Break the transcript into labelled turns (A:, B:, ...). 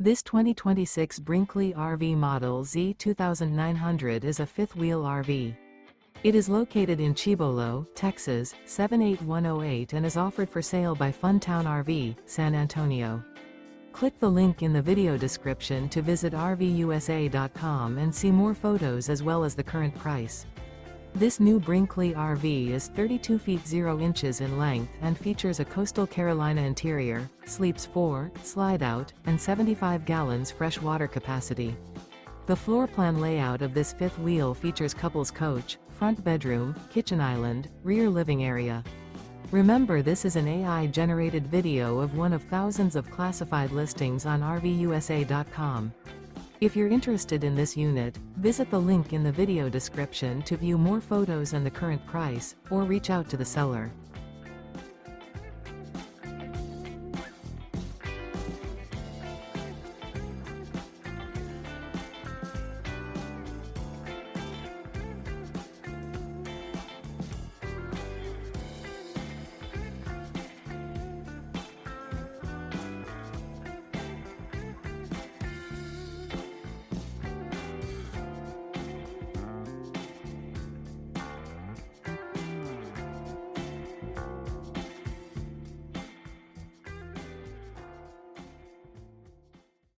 A: This 2026 Brinkley RV Model Z 2900 is a fifth-wheel RV. It is located in Cibolo, Texas, 78108 and is offered for sale by Funtown RV, San Antonio. Click the link in the video description to visit RVUSA.com and see more photos as well as the current price. This new Brinkley RV is 32 feet 0 inches in length and features a Coastal Carolina interior, sleeps 4, slide-out, and 75 gallons fresh water capacity. The floor plan layout of this fifth wheel features couples coach, front bedroom, kitchen island, rear living area. Remember, this is an AI-generated video of one of thousands of classified listings on RVUSA.com. If you're interested in this unit, visit the link in the video description to view more photos and the current price, or reach out to the seller.